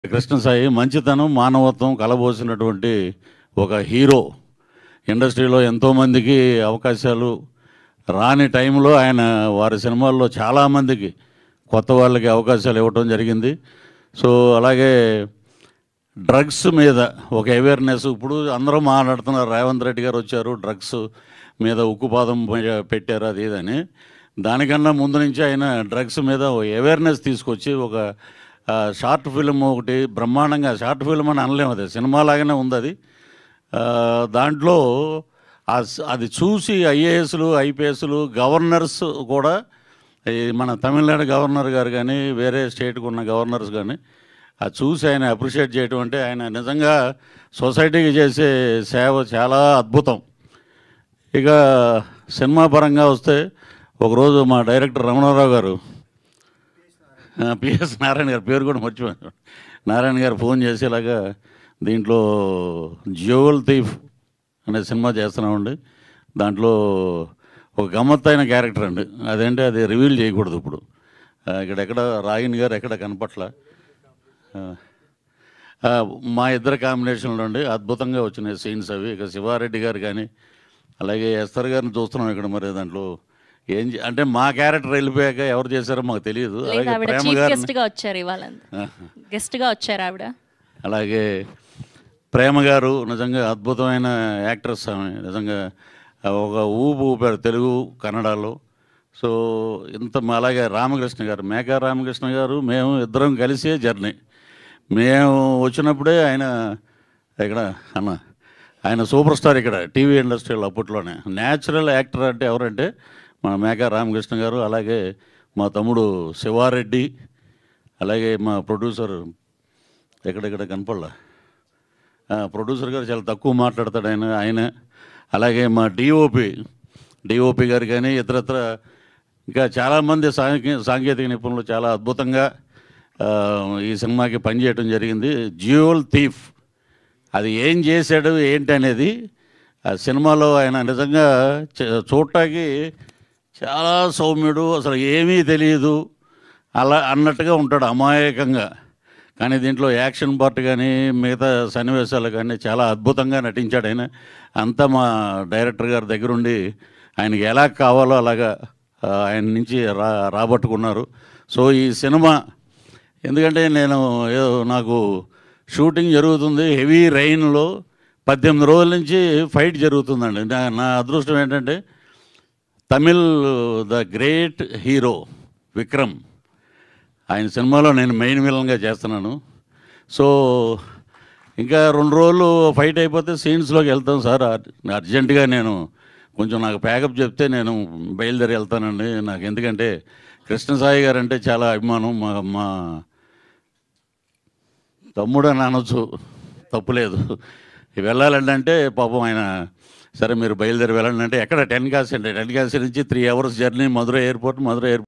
కృష్ణ సాయి మంచితనం మానవత్వం కలబోసినటువంటి ఒక హీరో. ఇండస్ట్రీలో ఎంతోమందికి అవకాశాలు రాని టైంలో ఆయన వారి సినిమాల్లో చాలామందికి కొత్త వాళ్ళకి అవకాశాలు ఇవ్వటం జరిగింది. సో అలాగే డ్రగ్స్ మీద ఒక అవేర్నెస్ ఇప్పుడు అందరూ మాట్లాడుతున్నారు. రేవంత్ రెడ్డి గారు వచ్చారు, డ్రగ్స్ మీద ఉక్కుపాదం పెట్టారు అది ఇదని. దానికన్నా ముందు నుంచి ఆయన డ్రగ్స్ మీద అవేర్నెస్ తీసుకొచ్చి ఒక షార్ట్ ఫిల్మ్ ఒకటి బ్రహ్మాండంగా, షార్ట్ ఫిల్మ్ అని అనలేము, అది సినిమా లాగానే ఉంది అది. దాంట్లో అది చూసి ఐఏఎస్లు ఐపీఎస్లు గవర్నర్స్ కూడా, మన తమిళనాడు గవర్నర్ గారు కానీ వేరే స్టేట్కి ఉన్న గవర్నర్స్ కానీ అది చూసి ఆయన అప్రిషియేట్ చేయటం అంటే ఆయన నిజంగా సొసైటీకి చేసే సేవ చాలా అద్భుతం. ఇక సినిమా పరంగా వస్తే ఒకరోజు మా డైరెక్టర్ రమణారావు గారు, పిఎస్ నారాయణ గారు, పేరు కూడా మర్చిపోయాను, నారాయణ గారు ఫోన్ చేసేలాగా దీంట్లో జ్యువెల్ థీఫ్ అనే సినిమా చేస్తున్నామండి. దాంట్లో ఒక గమ్మత్తైన క్యారెక్టర్ అండి. అదేంటే అది రివీల్ చేయకూడదు ఇప్పుడు. ఎక్కడ రాగిణి గారు ఎక్కడ కనపట్ల, మా ఇద్దరు కాంబినేషన్లో అండి అద్భుతంగా వచ్చినాయి సీన్స్ అవి. ఇక శివారెడ్డి గారు కానీ అలాగే ఎస్తర్ గారిని చూస్తున్నాం ఇక్కడ. మరి దాంట్లో ఏం అంటే మా క్యారెక్టర్ వెళ్ళిపోయాక ఎవరు చేశారో మాకు తెలియదు. అలాగే ప్రేమ గారు అలాగే ప్రేమ గారు నిజంగా అద్భుతమైన యాక్ట్రెస్ ఆమె, నిజంగా ఒక ఊపారు తెలుగు కన్నడలో. సో ఇంత అలాగే రామకృష్ణ గారు, మేకా రామకృష్ణ గారు, మేము ఇద్దరం కలిసే జర్నీ. మేము వచ్చినప్పుడే ఆయన ఇక్కడ ఆయన సూపర్ స్టార్ ఇక్కడ టీవీ ఇండస్ట్రీలో అప్పట్లోనే. న్యాచురల్ యాక్టర్ అంటే ఎవరంటే మన మేకా రామకృష్ణ గారు, అలాగే మా తమ్ముడు శివారెడ్డి, అలాగే మా ప్రొడ్యూసర్ ఎక్కడెక్కడ కనపడలా, ప్రొడ్యూసర్ గారు చాలా తక్కువ మాట్లాడతాడు ఆయన, అలాగే మా డిఓపి గారు కానీ ఇతరత్ర ఇంకా చాలామంది సాంకేతిక నిపుణులు చాలా అద్భుతంగా ఈ సినిమాకి పనిచేయడం జరిగింది. జ్యువెల్ థీఫ్ అది ఏం చేశాడు ఏంటి అనేది ఆ సినిమాలో ఆయన నిజంగా చూడటానికి చాలా సౌమ్యుడు, అసలు ఏమీ తెలియదు అలా అన్నట్టుగా ఉంటాడు అమాయకంగా. కానీ దీంట్లో యాక్షన్ పార్ట్ కానీ మిగతా సన్నివేశాలు కానీ చాలా అద్భుతంగా నటించాడు ఆయన. అంతా మా డైరెక్టర్ గారి దగ్గరుండి ఆయనకి ఎలా కావాలో అలాగా ఆయన నుంచి రాబట్టుకున్నారు. సో ఈ సినిమా ఎందుకంటే నాకు షూటింగ్ జరుగుతుంది హెవీ రైన్లో, 18 రోజుల నుంచి ఫైట్ జరుగుతుందండి. నా అదృష్టం ఏంటంటే Tamil the great hero Vikram, ఆయన సినిమాలో నేను మెయిన్ విలన్గా చేస్తున్నాను. సో ఇంకా 2 రోజులు ఫైట్ అయిపోతే సీన్స్లోకి వెళ్తాం సార్. అర్జెంటుగా నేను కొంచెం నాకు ప్యాకప్ చెప్తే నేను బయలుదేరి వెళ్తానండి. నాకు ఎందుకంటే కృష్ణ సాయి గారు అంటే చాలా అభిమానం. మా తమ్ముడు అని అనొచ్చు, తప్పులేదు. వెళ్ళాలంటే పాపం ఆయన సరే మీరు బయలుదేరి వెళ్ళండి అంటే ఎక్కడ 10 కాసి నుంచి 3 hours జర్నీ మధురై ఎయిర్పోర్ట్